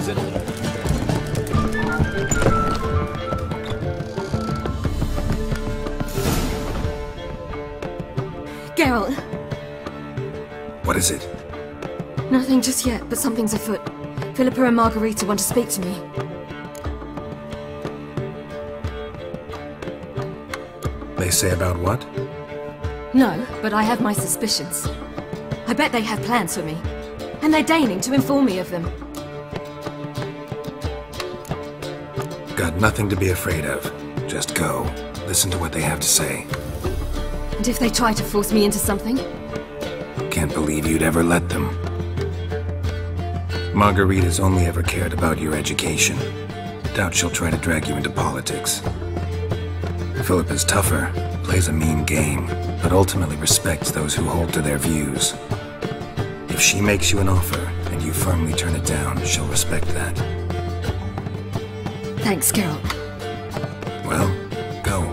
in a little. Geralt. What is it? Nothing just yet, but something's afoot. Philippa and Margarita want to speak to me. They say about what? No, but I have my suspicions. I bet they have plans for me. And they're deigning to inform me of them. Got nothing to be afraid of. Just go. Listen to what they have to say. And if they try to force me into something? Can't believe you'd ever let them. Margarita's only ever cared about your education. Doubt she'll try to drag you into politics. Philippa's tougher, plays a mean game, but ultimately respects those who hold to their views. If she makes you an offer, and you firmly turn it down, she'll respect that. Thanks, Geralt. Well, go.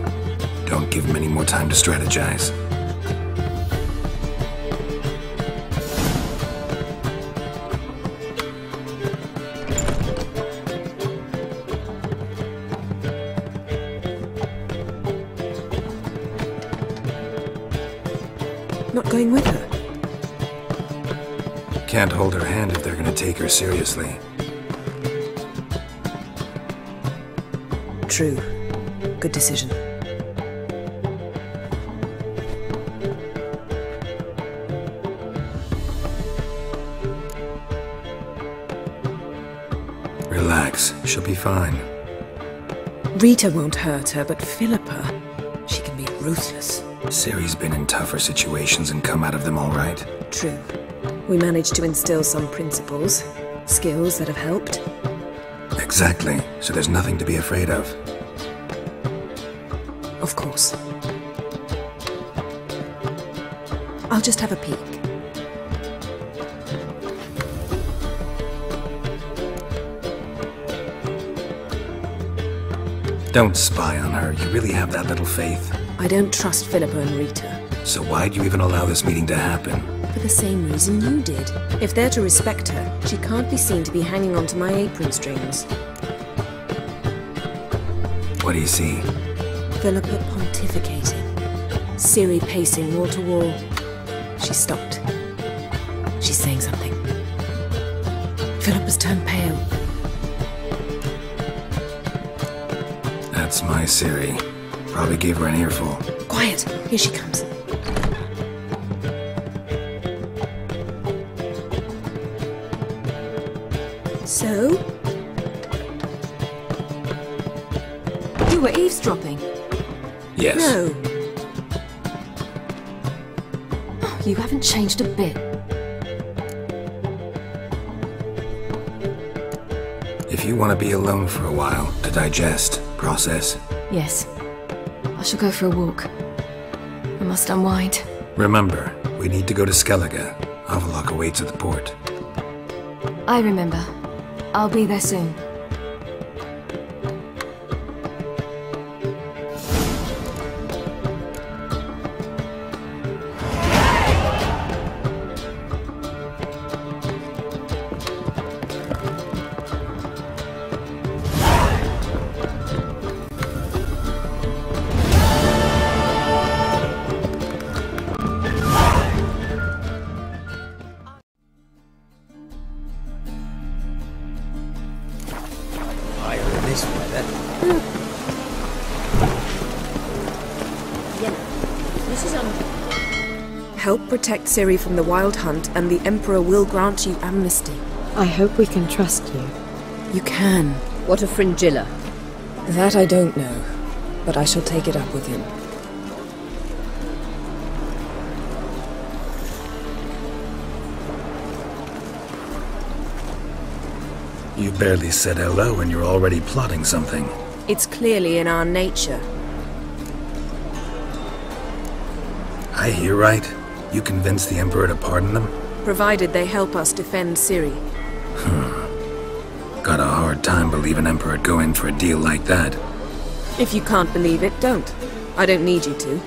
Don't give them any more time to strategize. Not going with her? Can't hold her hand if they're gonna take her seriously. True. Good decision. Relax, she'll be fine. Rita won't hurt her, but Philippa, she can be ruthless. Ciri's been in tougher situations and come out of them all right. True. We managed to instill some principles, skills that have helped. Exactly, so there's nothing to be afraid of. Of course. I'll just have a peek. Don't spy on her, you really have that little faith. I don't trust Philippa and Rita. So why'd you even allow this meeting to happen? For the same reason you did. If they're to respect her, she can't be seen to be hanging onto my apron strings. What do you see? Philippa pontificating. Ciri pacing wall to wall. She stopped. She's saying something. Philippa's turned pale. That's my Ciri. Probably gave her an earful. Quiet! Here she comes. So? You were eavesdropping? Yes. No. Oh, you haven't changed a bit. If you want to be alone for a while, to digest, process. Yes. I shall go for a walk. I must unwind. Remember, we need to go to Skellige. Avallac'h awaits at the port. I remember. I'll be there soon. Help protect Ciri from the Wild Hunt, and the Emperor will grant you amnesty. I hope we can trust you. You can. What of Fringilla? That I don't know, but I shall take it up with him. You barely said hello and you're already plotting something. It's clearly in our nature. I hear right? You convinced the Emperor to pardon them? Provided they help us defend Ciri. Got a hard time believing Emperor'd go in for a deal like that. If you can't believe it, don't. I don't need you to.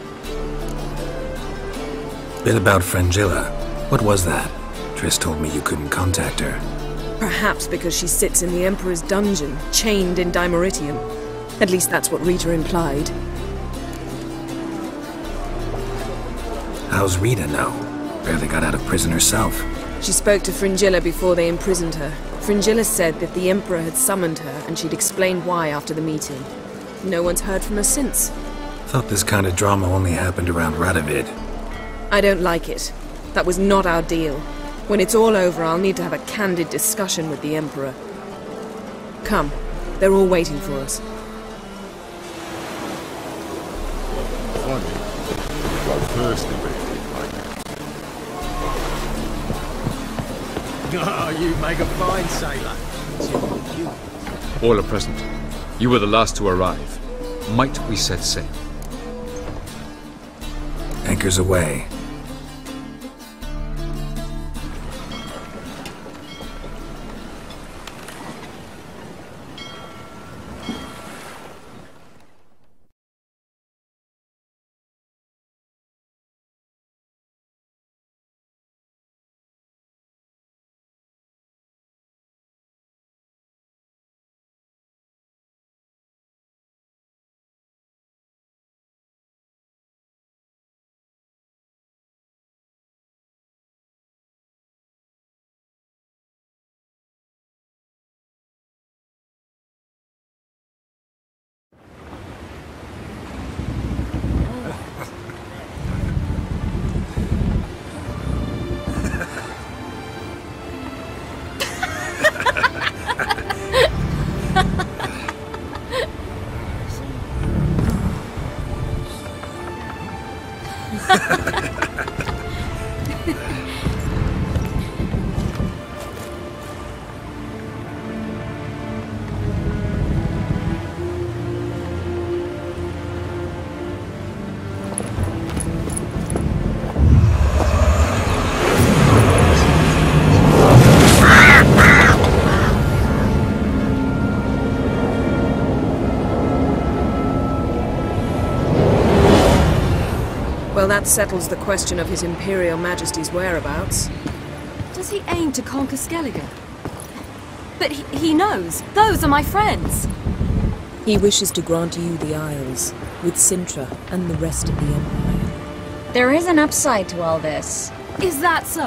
Bit about Fringilla. What was that? Triss told me you couldn't contact her. Perhaps because she sits in the Emperor's dungeon, chained in Dimeritium. At least that's what Rita implied. How's Rita now? Barely got out of prison herself. She spoke to Fringilla before they imprisoned her. Fringilla said that the Emperor had summoned her and she'd explained why after the meeting. No one's heard from her since. Thought this kind of drama only happened around Radovid. I don't like it. That was not our deal. When it's all over, I'll need to have a candid discussion with the Emperor. Come. They're all waiting for us. Funny. Go first, oh, you make a fine sailor. All are present. You were the last to arrive. Might we set sail? Anchors away. Well, that settles the question of His Imperial Majesty's whereabouts. Does he aim to conquer Skellige? But he knows. Those are my friends. He wishes to grant you the Isles, with Sintra and the rest of the Empire. There is an upside to all this. Is that so?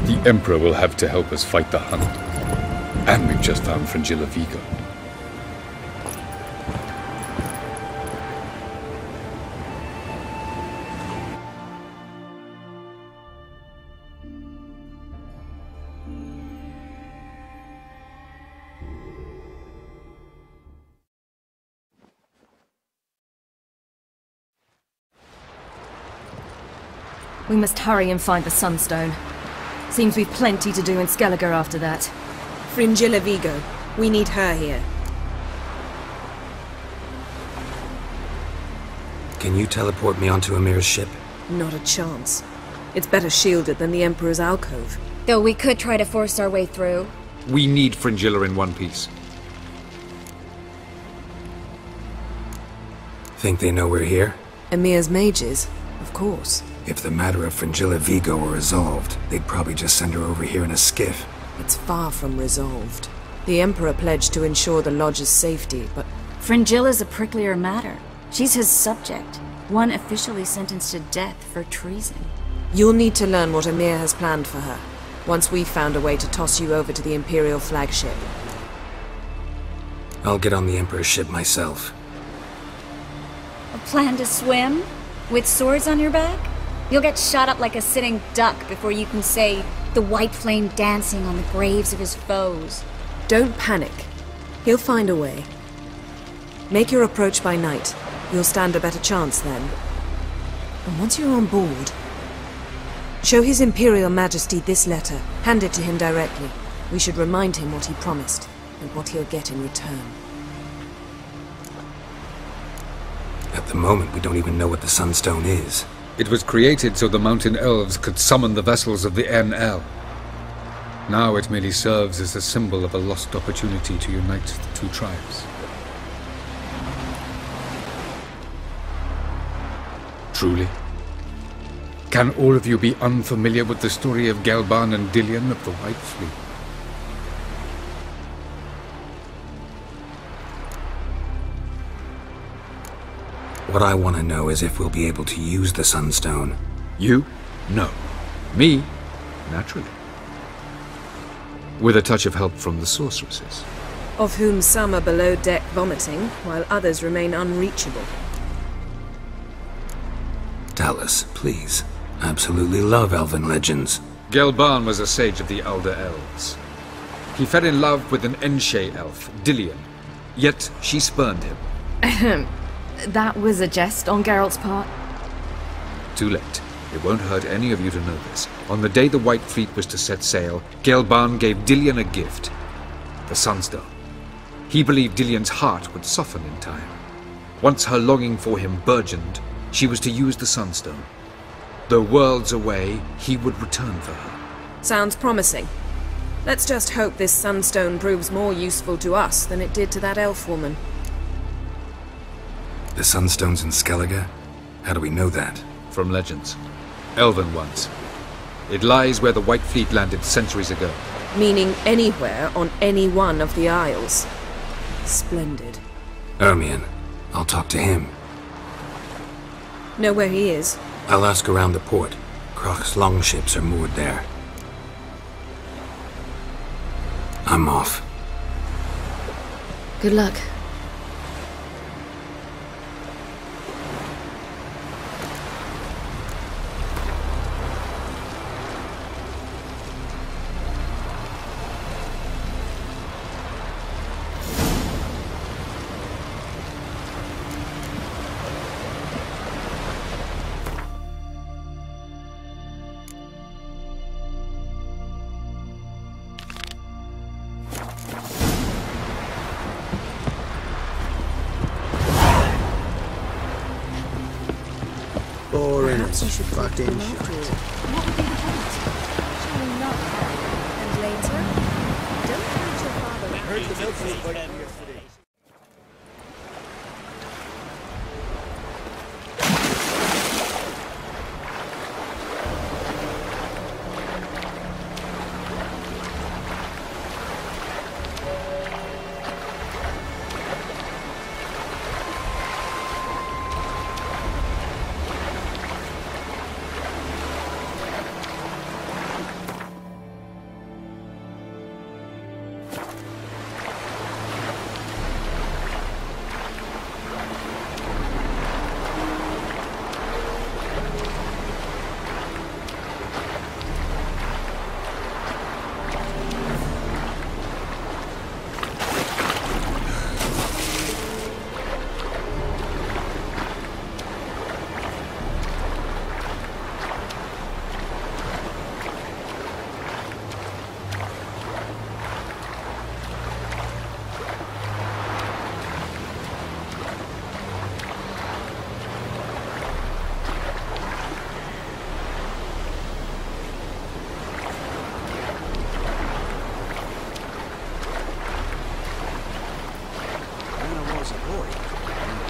The Emperor will have to help us fight the Hunt. And we've just found Fringilla Vigo. We must hurry and find the Sunstone. Seems we've plenty to do in Skellige after that. Fringilla Vigo. We need her here. Can you teleport me onto Amir's ship? Not a chance. It's better shielded than the Emperor's alcove. Though we could try to force our way through. We need Fringilla in one piece. Think they know we're here? Amir's mages, of course. If the matter of Fringilla Vigo were resolved, they'd probably just send her over here in a skiff. It's far from resolved. The Emperor pledged to ensure the Lodge's safety, but... Fringilla's a pricklier matter. She's his subject, one officially sentenced to death for treason. You'll need to learn what Amir has planned for her, once we've found a way to toss you over to the Imperial flagship. I'll get on the Emperor's ship myself. A plan to swim? With swords on your back? You'll get shot up like a sitting duck before you can say, the white flame dancing on the graves of his foes. Don't panic. He'll find a way. Make your approach by night. You'll stand a better chance then. And once you're on board, show His Imperial Majesty this letter. Hand it to him directly. We should remind him what he promised, and what he'll get in return. At the moment, we don't even know what the Sunstone is. It was created so the Mountain Elves could summon the vessels of the NL. Now it merely serves as a symbol of a lost opportunity to unite the two tribes. Truly? Can all of you be unfamiliar with the story of Gelban and Dillion of the White Fleet? What I want to know is if we'll be able to use the Sunstone. You? No. Me? Naturally. With a touch of help from the sorceresses. Of whom some are below deck vomiting, while others remain unreachable. Tell us, please. Absolutely love elven legends. Gelban was a sage of the Elder Elves. He fell in love with an Enshe elf, Dillion. Yet she spurned him. That was a jest on Geralt's part. Too late. It won't hurt any of you to know this. On the day the White Fleet was to set sail, Gelban gave Dillion a gift. The Sunstone. He believed Dillion's heart would soften in time. Once her longing for him burgeoned, she was to use the Sunstone. Though worlds away, he would return for her. Sounds promising. Let's just hope this Sunstone proves more useful to us than it did to that elf woman. The Sunstone's in Skellige? How do we know that? From legends. Elven ones. It lies where the White Fleet landed centuries ago. Meaning anywhere on any one of the Isles. Splendid. Ermion. I'll talk to him. Know where he is? I'll ask around the port. Krach's longships are moored there. I'm off. Good luck. Perhaps you should fucking shut. What would be the point? Shall we not have? And later? Don't hurt your father. I heard the milk was like yesterday.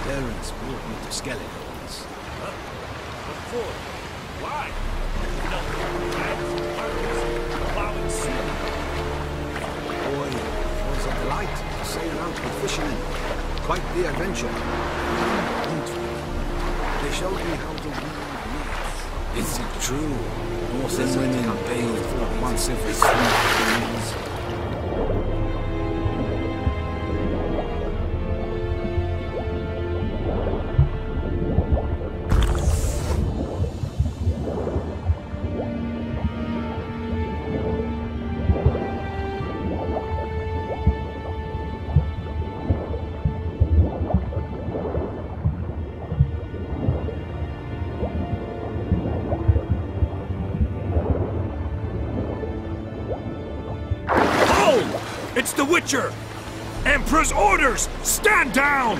Parents brought me to Skeletons. Huh? What for? Why? No, plowing sea. Boy, it was a delight to sail out with fishermen. Quite the adventure. They showed me how to weave nets. Is it true? Northern women bathe for once every 3 days. It's the Witcher! Emperor's orders! Stand down!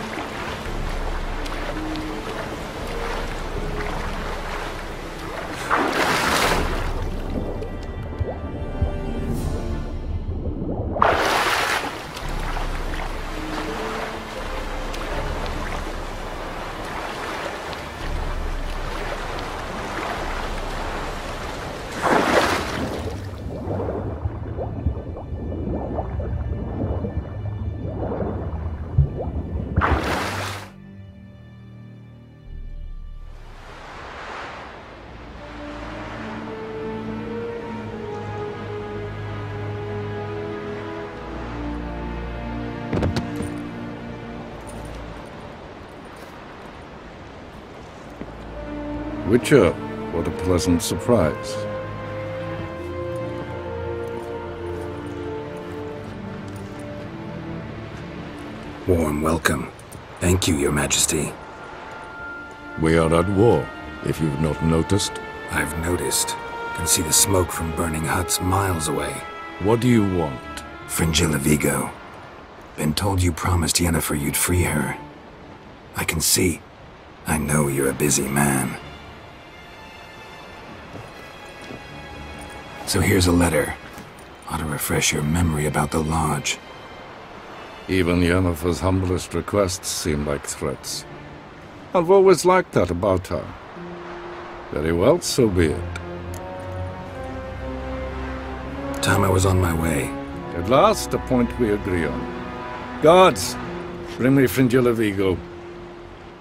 Witcher, what a pleasant surprise. Warm welcome. Thank you, Your Majesty. We are at war, if you've not noticed. I've noticed. Can see the smoke from burning huts miles away. What do you want? Fringilla Vigo. Been told you promised Yennefer you'd free her. I can see. I know you're a busy man. So here's a letter. Ought to refresh your memory about the Lodge. Even Yennefer's humblest requests seem like threats. I've always liked that about her. Very well, so be it. Time I was on my way. At last, a point we agree on. Guards, bring me Fringilla Vigo.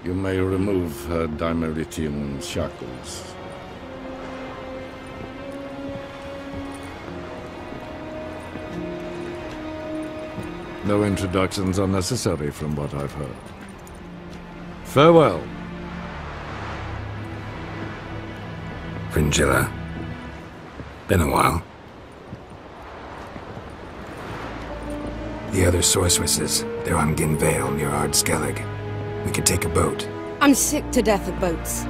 You may remove her Dimeritian shackles. No introductions are necessary from what I've heard. Farewell. Fringilla. Been a while. The other sorceresses, they're on Ginvale near Ard-Skellig. We could take a boat. I'm sick to death of boats.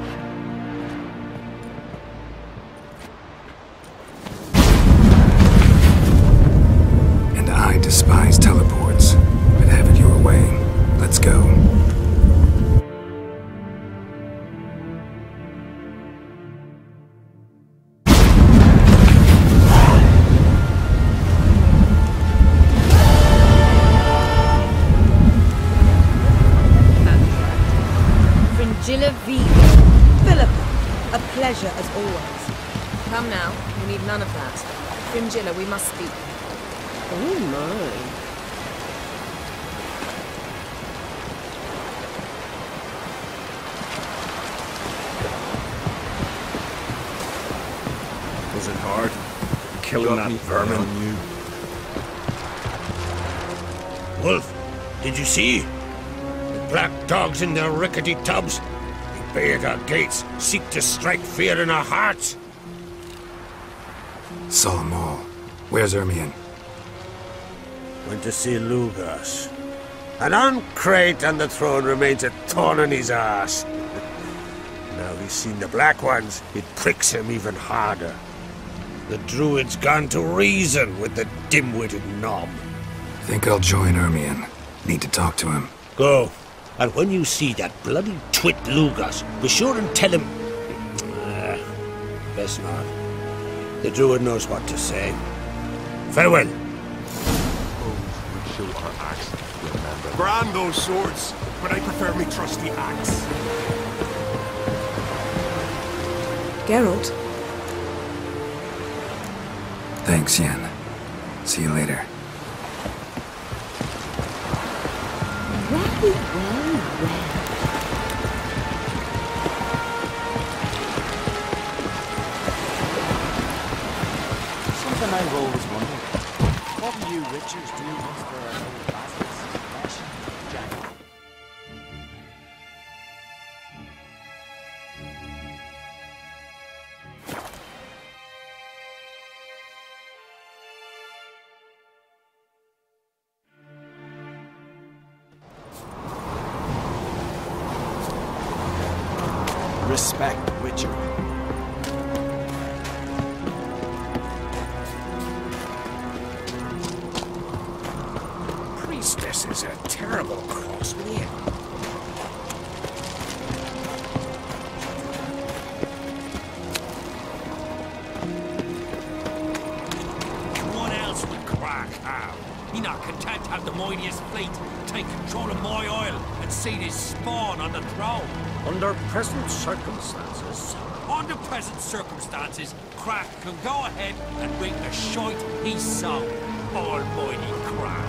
And I despise teleports, but have it your way. Let's go. Fringilla Vigo. Philippa, a pleasure as always. Come now, we need none of that. Fringilla, we must speak. Oh my. Was it hard? Killing that vermin? Wolf, did you see? The black dogs in their rickety tubs. They bay at our gates, seek to strike fear in our hearts. Saw 'em all. Where's Ermion? Went to see Lugas. An uncrate on the throne remains a thorn in his ass. Now he's seen the Black Ones, it pricks him even harder. The Druid's gone to reason with the dim-witted knob. Think I'll join Ermion. Need to talk to him. Go. And when you see that bloody twit Lugas, be sure and tell him... best not. The Druid knows what to say. Farewell. Brand those swords, but I prefer me trusty axe. Geralt? Thanks, Yen. See you later. Something I've always wondered. What do you Richards do once there are no bastards? Jack. Respect, Witcher. Priestess is a terrible cross with him. What else would Crack have? He not content to have the mightiest fleet, take control of my oil, and see this spawn on the throne. Under present circumstances... Under present circumstances, Crack can go ahead and bring the shite he's sown. Almighty Crack.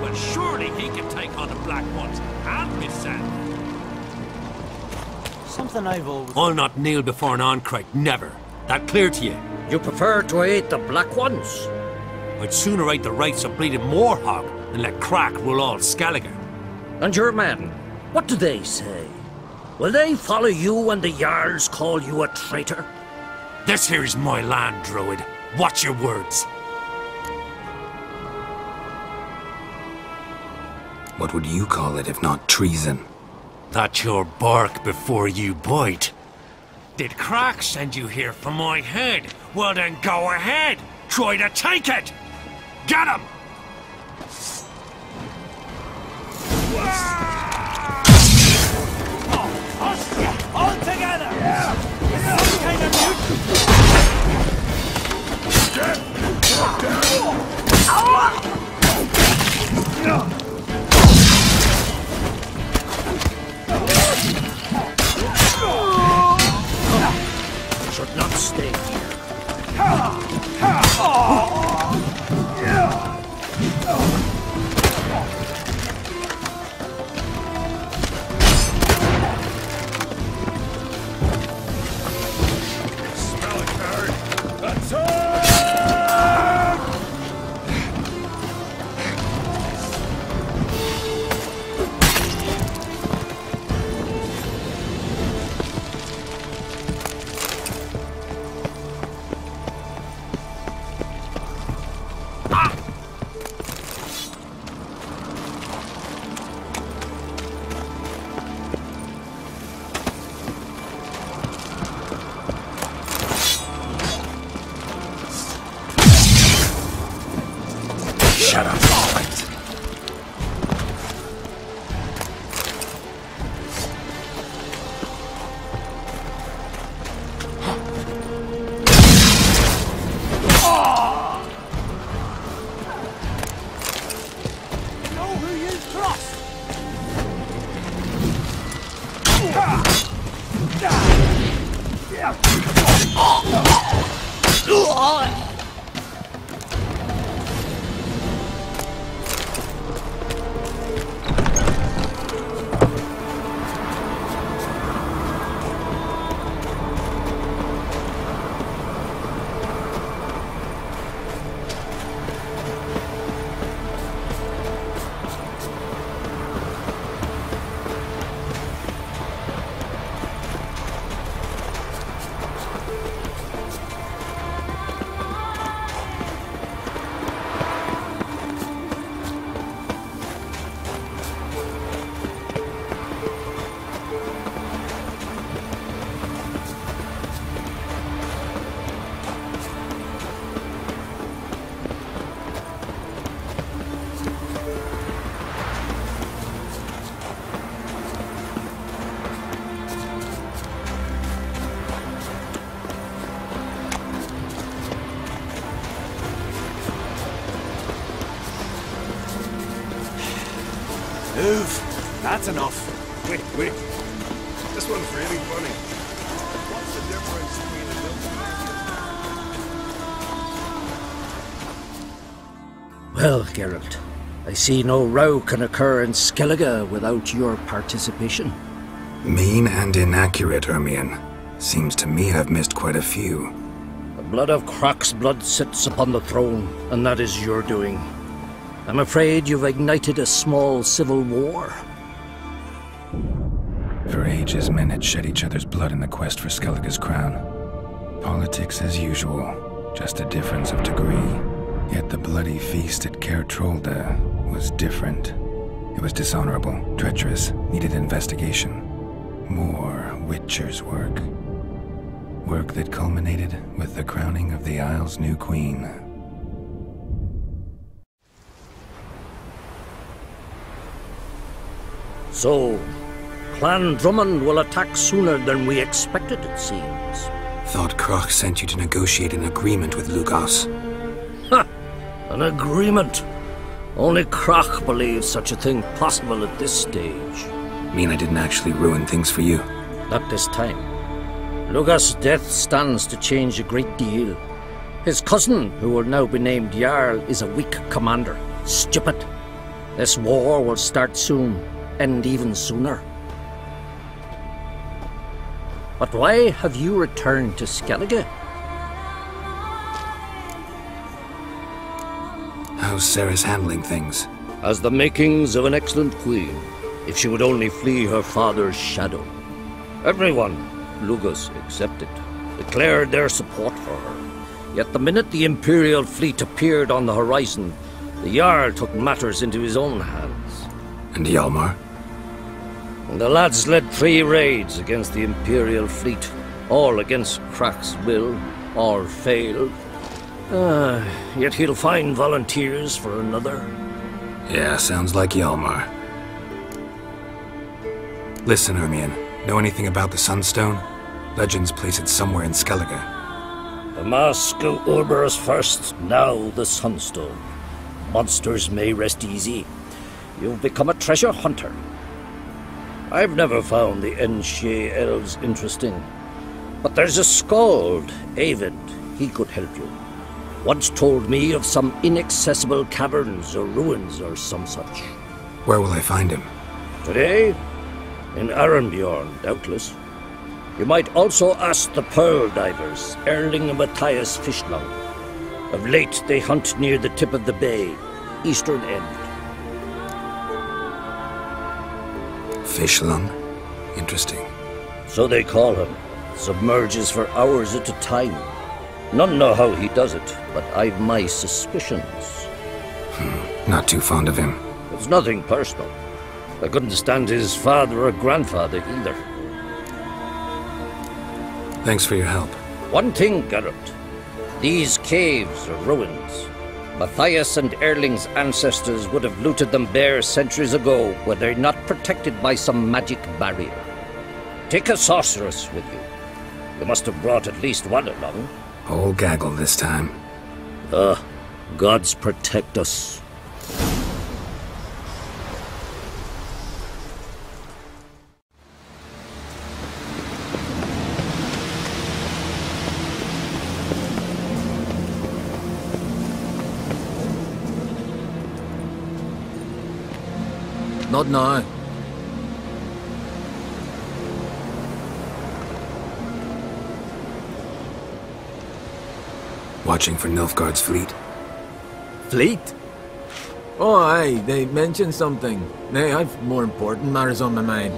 Well, surely he can take on the Black Ones and himself. Something I've always... I'll not kneel before an Ancrate, never. That clear to you? You prefer to aid the Black Ones? I'd sooner aid the rights of bleeding Moorhog than let Crack rule all Skellige. And your men, what do they say? Will they follow you when the Jarls call you a traitor? This here's my land, Druid. Watch your words. What would you call it if not treason? That's your bark before you bite. Did Crack send you here for my head? Well then go ahead! Try to take it! Get him! All together! Some kind of Should not stay here. Smell it, bird. Shut up. know who you trust. Move. That's enough. Wait. This one's really funny. What's the difference between a Well, Geralt, I see no row can occur in Skellige without your participation. Mean and inaccurate, Ermion. Seems to me I've missed quite a few. The blood of Croc's blood sits upon the throne, and that is your doing. I'm afraid you've ignited a small civil war. For ages, men had shed each other's blood in the quest for Skellige's crown. Politics as usual, just a difference of degree. Yet the bloody feast at Caer Trolda was different. It was dishonorable, treacherous, needed investigation. More Witcher's work. Work that culminated with the crowning of the Isle's new queen. So, Clan Drummond will attack sooner than we expected, it seems. Thought Croc sent you to negotiate an agreement with Lugos. Ha! An agreement? Only Croc believes such a thing possible at this stage. Mean I didn't actually ruin things for you? Not this time. Lugos' death stands to change a great deal. His cousin, who will now be named Jarl, is a weak commander. Stupid. This war will start soon. End even sooner. But why have you returned to Skellige? How's Sarah's handling things? Has the makings of an excellent queen, if she would only flee her father's shadow. Everyone, Lugus excepted, declared their support for her. Yet the minute the Imperial fleet appeared on the horizon, the Jarl took matters into his own hands. And Hjalmar? The lads led 3 raids against the Imperial fleet, all against Krak's will, all failed. Yet he'll find volunteers for another. Yeah, sounds like Hjalmar. Listen, Hermione, know anything about the Sunstone? Legends place it somewhere in Skellige. The mask of Urberus first, now the Sunstone. Monsters may rest easy. You've become a treasure hunter. I've never found the Enshe elves interesting. But there's a skald, Eyvind. He could help you. Once told me of some inaccessible caverns or ruins or some such. Where will I find him? Today? In Arenbjorn, doubtless. You might also ask the Pearl Divers, Erling and Matthias Fishlung. Of late, they hunt near the tip of the bay, eastern end. Fishlung? Interesting. So they call him. Submerges for hours at a time. None know how he does it, but I've my suspicions. Not too fond of him. It's nothing personal. I couldn't stand his father or grandfather either. Thanks for your help. One thing, Geralt. These caves are ruins. Matthias and Erling's ancestors would have looted them bare centuries ago were they not protected by some magic barrier. Take a sorceress with you. You must have brought at least one along. Whole gaggle this time. Gods protect us. Not now. Watching for Nilfgaard's fleet? Fleet? Oh, aye, they mentioned something. Nay, I've more important matters on my mind.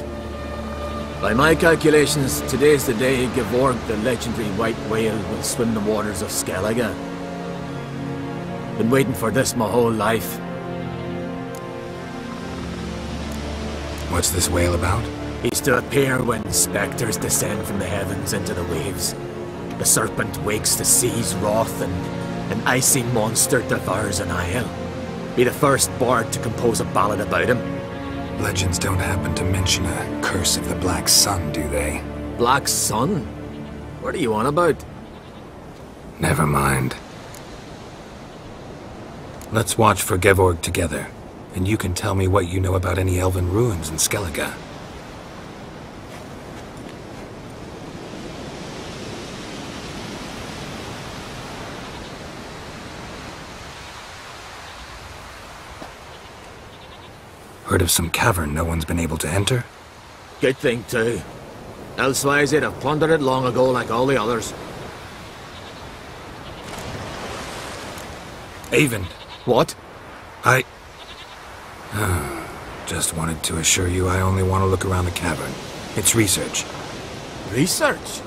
By my calculations, today's the day Gevorg, the legendary white whale, will swim the waters of Skellige. Been waiting for this my whole life. What's this whale about? He's to appear when spectres descend from the heavens into the waves. The serpent wakes the sea's wrath, and an icy monster devours an isle. Be the first bard to compose a ballad about him. Legends don't happen to mention a curse of the Black Sun, do they? Black Sun? What are you on about? Never mind. Let's watch for Gevorg together, and you can tell me what you know about any elven ruins in Skellige. Heard of some cavern no one's been able to enter? Good thing, too. Elsewise, they'd have plundered it long ago like all the others. Eyvind. What? Just wanted to assure you I only want to look around the cavern. It's research. Research?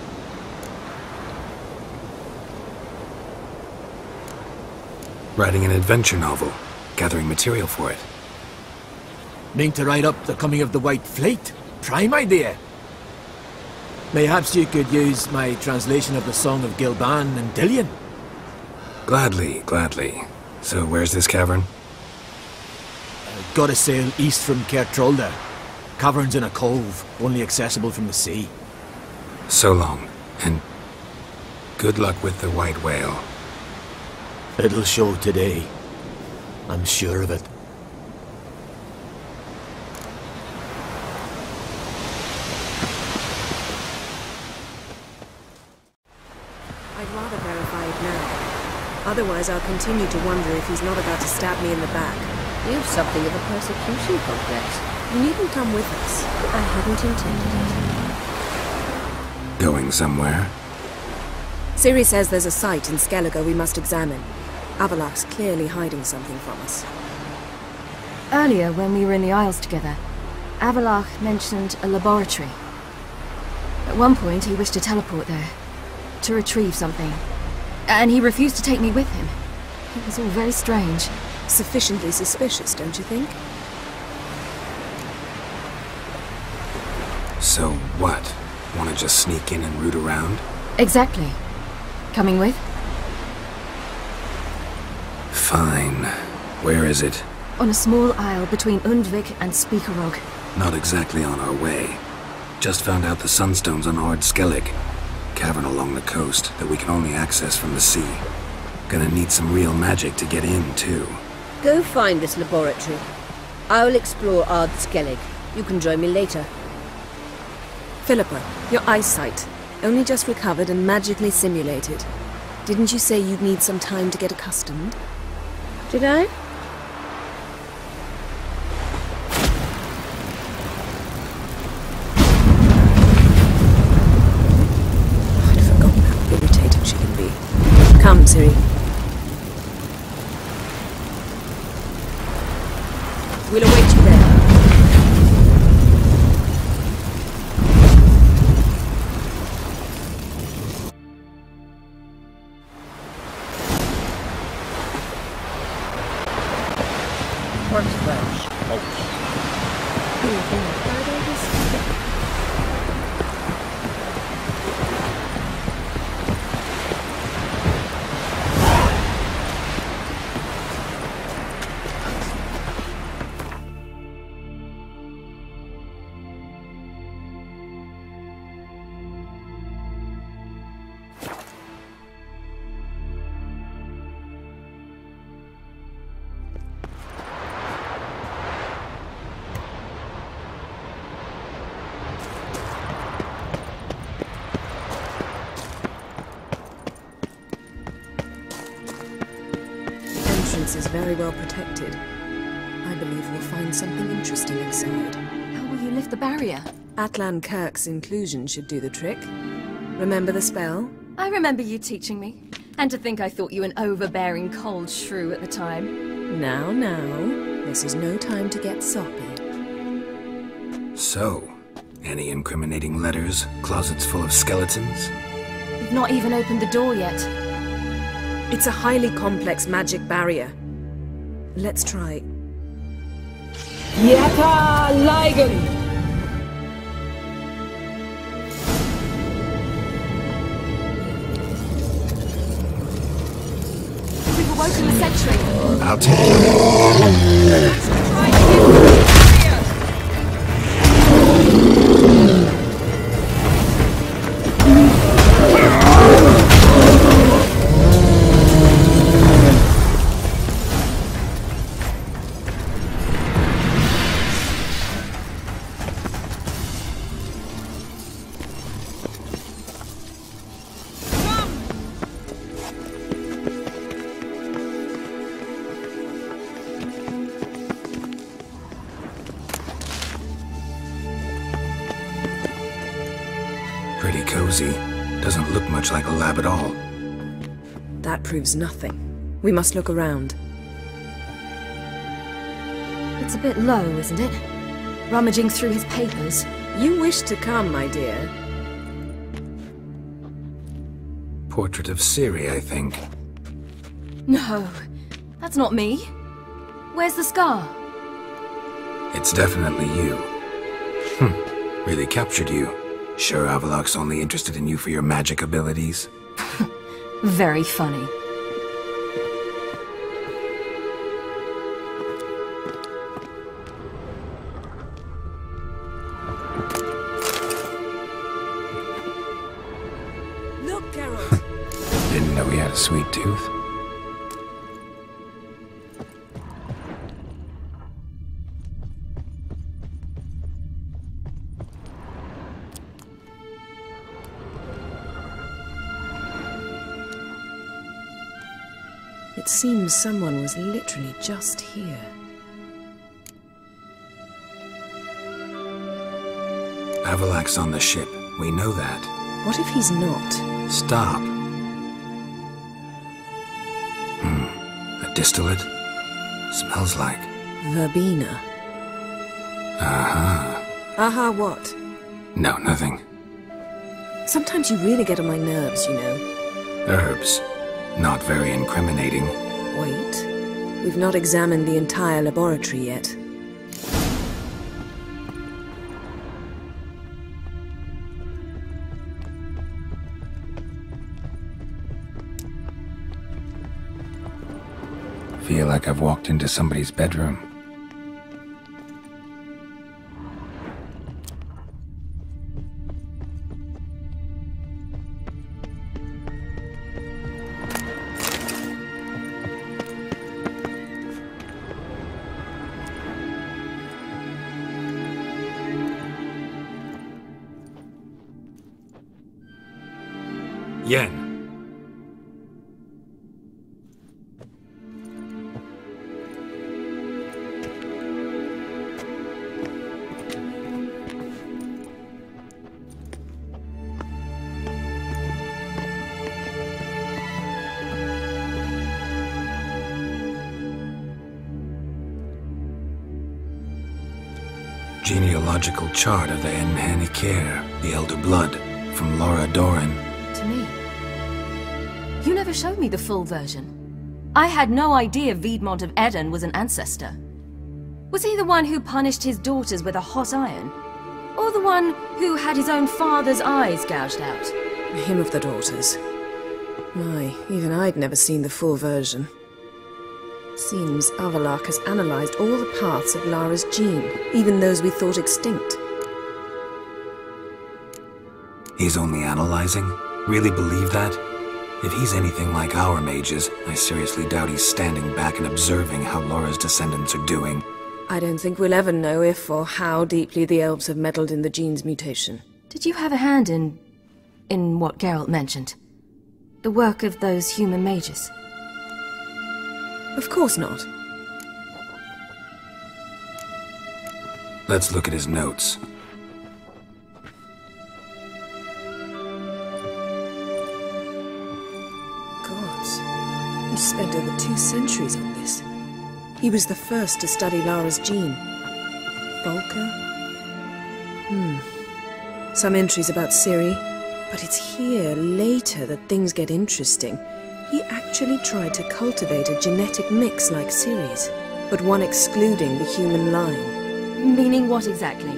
Writing an adventure novel. Gathering material for it. Mean to write up the coming of the White Fleet? Prime idea. Mayhaps you could use my translation of the Song of Gilban and Dillion? Gladly, gladly. So where's this cavern? Gotta sail east from Kertrolda. Cavern's in a cove, only accessible from the sea. So long, and good luck with the white whale. It'll show today. I'm sure of it. I'd rather verify it now. Otherwise, I'll continue to wonder if he's not about to stab me in the back. You've something of a persecution complex. You needn't come with us. I hadn't intended it. Going somewhere? Ciri says there's a site in Skellige we must examine. Avalach's clearly hiding something from us. Earlier, when we were in the Isles together, Avalach mentioned a laboratory. At one point, he wished to teleport there, to retrieve something. And he refused to take me with him. It was all very strange. Sufficiently suspicious, don't you think? So what? Want to just sneak in and root around? Exactly. Coming with? Fine. Where is it? On a small isle between Undvik and Speakerog. Not exactly on our way. Just found out the sunstone's on Ard Skellig. Cavern along the coast that we can only access from the sea. Gonna need some real magic to get in, too. Go find this laboratory. I will explore Ard Skellig. You can join me later. Philippa, your eyesight. Only just recovered and magically simulated. Didn't you say you'd need some time to get accustomed? Did I? I'd forgotten how irritating she can be. Come, Ciri. We'll await you there. Is very well protected. I believe we'll find something interesting inside. How will you lift the barrier? Atlan Kirk's inclusion should do the trick. Remember the spell? I remember you teaching me. And to think I thought you an overbearing cold shrew at the time. Now, this is no time to get soppy. So, any incriminating letters? Closets full of skeletons? We've not even opened the door yet. It's a highly complex magic barrier. Let's try. Yata Ligen! We've awoken the sentry. I'll take it. Pretty cozy. Doesn't look much like a lab at all. That proves nothing. We must look around. It's a bit low, isn't it? Rummaging through his papers. You wish to come, my dear. Portrait of Ciri, I think. No, that's not me. Where's the scar? It's definitely you. Really captured you. Sure Avalok's only interested in you for your magic abilities? Very funny. Look, Geralt! Didn't know he had a sweet tooth. It seems someone was literally just here. Avalok's on the ship. We know that. What if he's not? Stop. A distillate? Smells like... Verbena. Aha. Aha what? No, nothing. Sometimes you really get on my nerves, you know. Herbs. Not very incriminating. Wait. We've not examined the entire laboratory yet. Feel like I've walked into somebody's bedroom. Yen. Genealogical chart of the Enhanikir, the Elder Blood, from Laura Doran. To me. You never showed me the full version. I had no idea Viedmont of Eden was an ancestor. Was he the one who punished his daughters with a hot iron? Or the one who had his own father's eyes gouged out? Him of the daughters. My, even I'd never seen the full version. Seems Avallac'h has analyzed all the parts of Lara's gene, even those we thought extinct. He's only analyzing? Really believe that? If he's anything like our mages, I seriously doubt he's standing back and observing how Laura's descendants are doing. I don't think we'll ever know if or how deeply the elves have meddled in the gene's mutation. Did you have a hand in what Geralt mentioned? The work of those human mages? Of course not. Let's look at his notes. Gods. He spent over 2 centuries on this. He was the first to study Lara's gene. Volker? Some entries about Ciri, but it's here, later, that things get interesting. He actually tried to cultivate a genetic mix like Ciri's, but one excluding the human line. Meaning what exactly?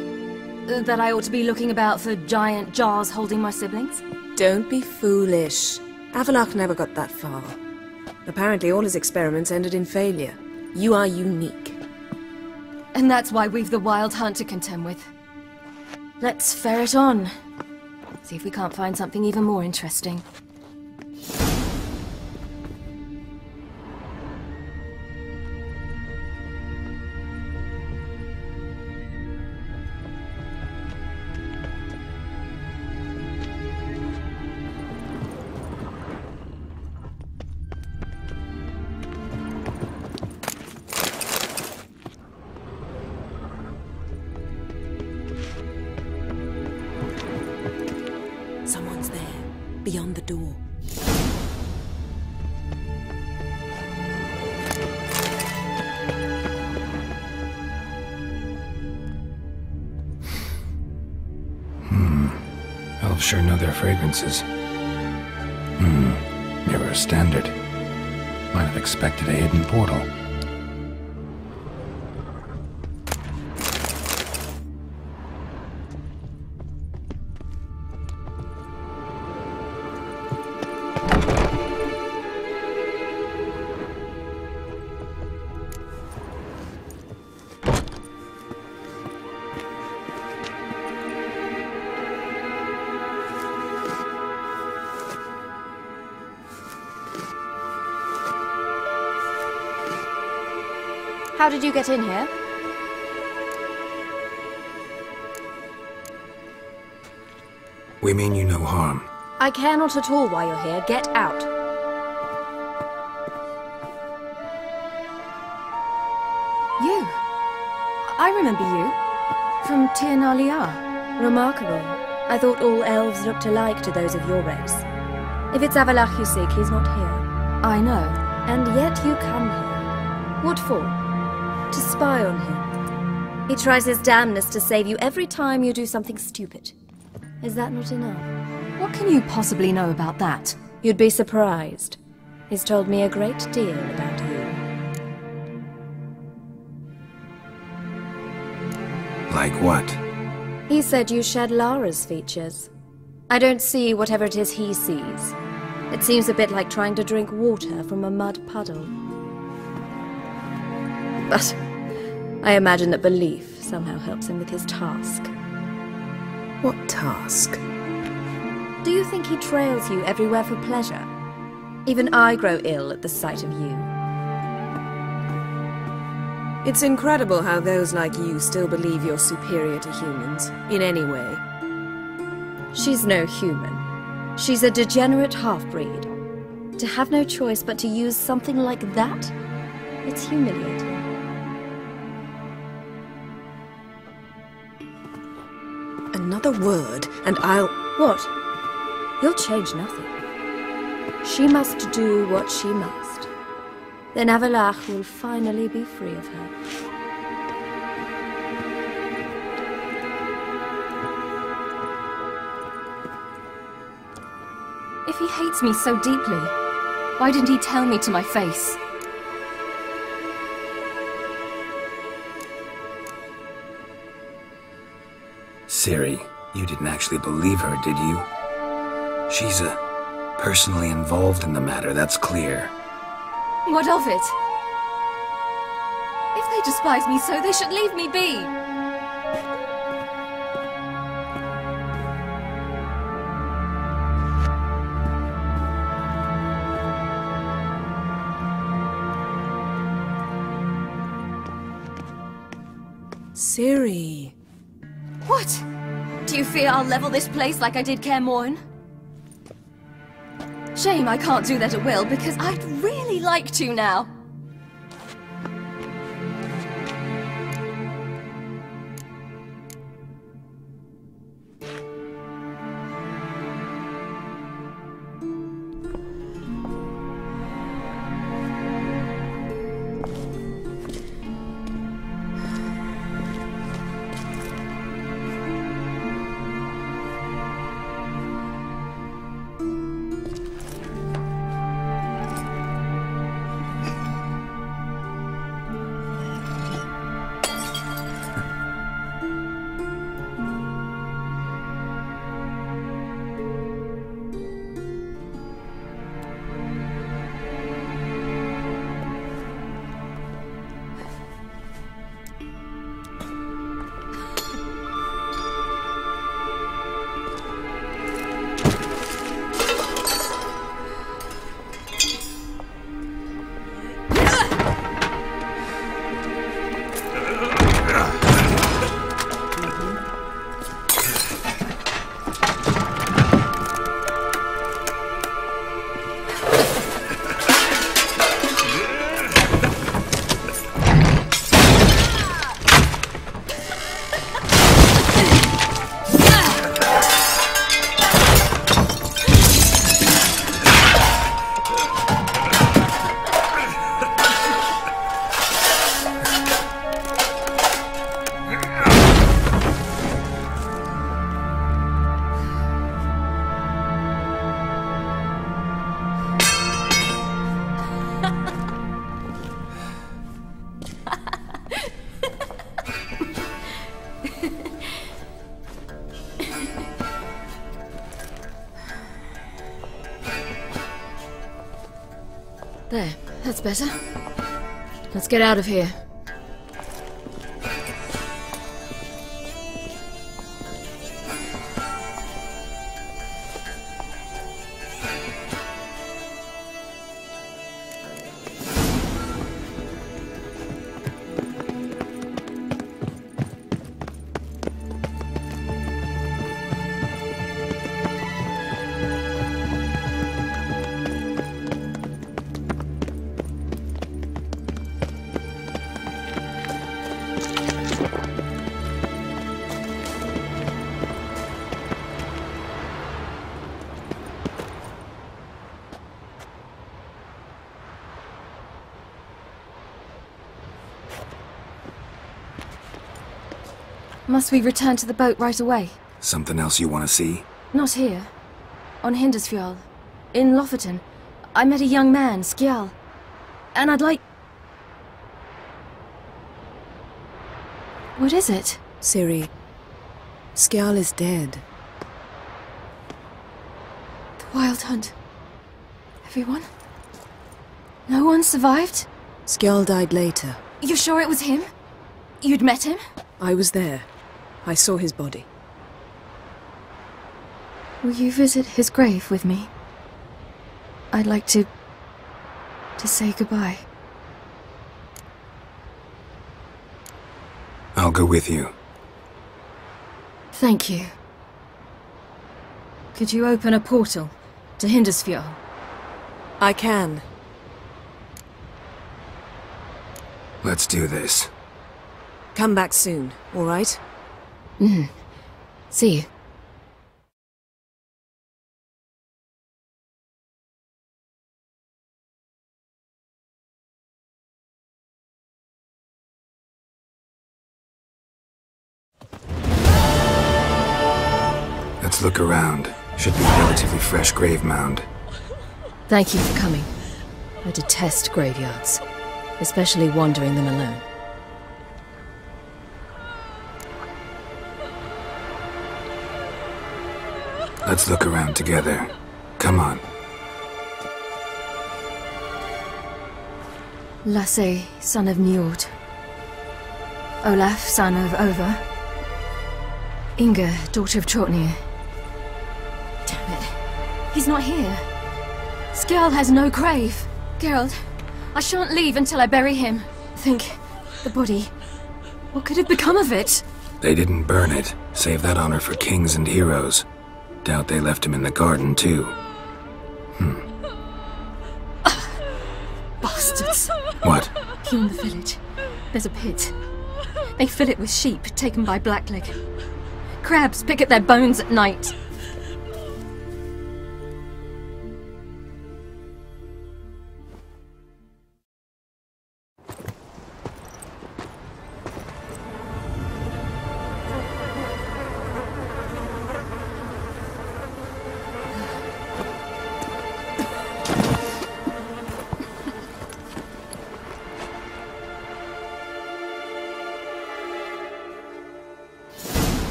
That I ought to be looking about for giant jars holding my siblings? Don't be foolish. Avallac'h never got that far. Apparently all his experiments ended in failure. You are unique. And that's why we've the Wild Hunt to contend with. Let's ferret on. See if we can't find something even more interesting. Someone's there, beyond the door. Elves sure know their fragrances. Mirror standard. Might have expected a hidden portal. How did you get in here? We mean you no harm. I care not at all why you're here. Get out. You. I remember you. From Tir na Liar. Remarkable. I thought all elves looked alike to those of your race. If it's Avallac'h you seek, he's not here. I know. And yet you come here. What for? To spy on him. He tries his damnedest to save you every time you do something stupid. Is that not enough? What can you possibly know about that? You'd be surprised. He's told me a great deal about you. Like what? He said you shared Lara's features. I don't see whatever it is he sees. It seems a bit like trying to drink water from a mud puddle. But I imagine that belief somehow helps him with his task. What task? Do you think he trails you everywhere for pleasure? Even I grow ill at the sight of you. It's incredible how those like you still believe you're superior to humans, in any way. She's no human. She's a degenerate half-breed. To have no choice but to use something like that? It's humiliating. Another word, and I'll... What? You'll change nothing. She must do what she must. Then Avalach will finally be free of her. If he hates me so deeply, why didn't he tell me to my face? Ciri, you didn't actually believe her, did you? She's personally involved in the matter, that's clear. What of it? If they despise me so, they should leave me be. Ciri. What? Do you fear I'll level this place like I did Kaer Morhen? Shame I can't do that at will, because I'd really like to now. There, that's better. Let's get out of here. Must we return to the boat right away? Something else you want to see? Not here. On Hindisfjord, in Lofoten, I met a young man, Skjal. And I'd like... What is it? Ciri, Skjal is dead. The Wild Hunt. Everyone? No one survived? Skjal died later. You sure it was him? You'd met him? I was there. I saw his body. Will you visit his grave with me? I'd like to say goodbye. I'll go with you. Thank you. Could you open a portal to Hindisfjord? I can. Let's do this. Come back soon, all right? See you. Let's look around. Should be a relatively fresh grave mound. Thank you for coming. I detest graveyards, especially wandering them alone. Let's look around together. Come on. Lasse, son of Njord. Olaf, son of Over. Inga, daughter of Trotnir. Damn it. He's not here. Skjal has no grave. Geralt, I shan't leave until I bury him. Think, the body. What could have become of it? They didn't burn it. Save that honor for kings and heroes. Doubt they left him in the garden, too. Bastards. What? Beyond the village, there's a pit. They fill it with sheep taken by Blackleg. Crabs pick at their bones at night.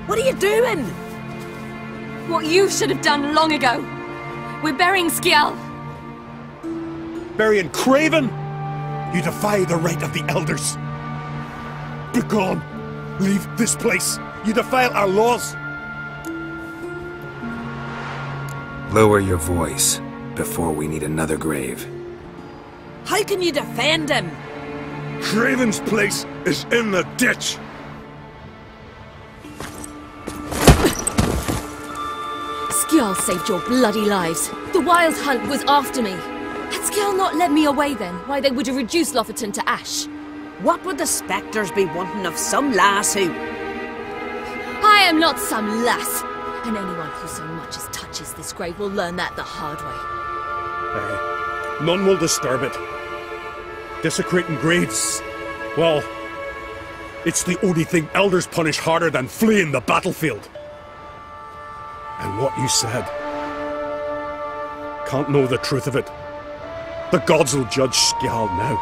What are you doing? What you should have done long ago. We're burying Skjal. Burying Craven? You defy the right of the elders. Begone! Leave this place. You defile our laws. Lower your voice before we need another grave. How can you defend him? Craven's place is in the ditch. Skjal saved your bloody lives. The Wild Hunt was after me. Had Skjal not led me away then, why they would have reduced Lofoten to ash. What would the spectres be wanting of some lass who... I am not some lass, and anyone who so much as touches this grave will learn that the hard way. None will disturb it. Desecrating graves, well, it's the only thing elders punish harder than fleeing the battlefield. And what you said, can't know the truth of it. The gods will judge Skjal now.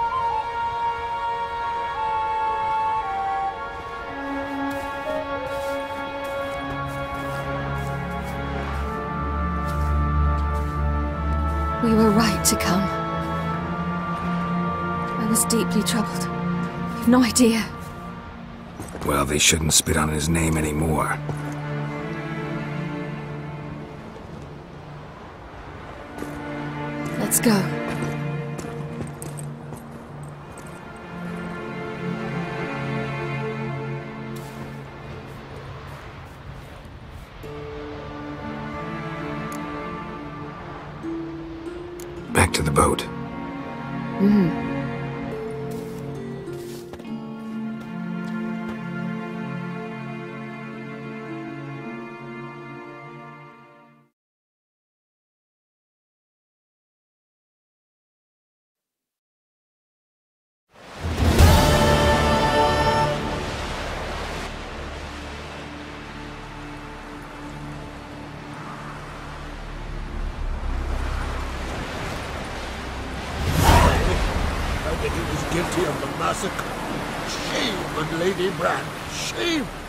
We were right to come. I was deeply troubled. You've no idea. Well, they shouldn't spit on his name anymore. Let's go. to the boat. That he was guilty of the massacre. Shame on Lady Bran. Shame!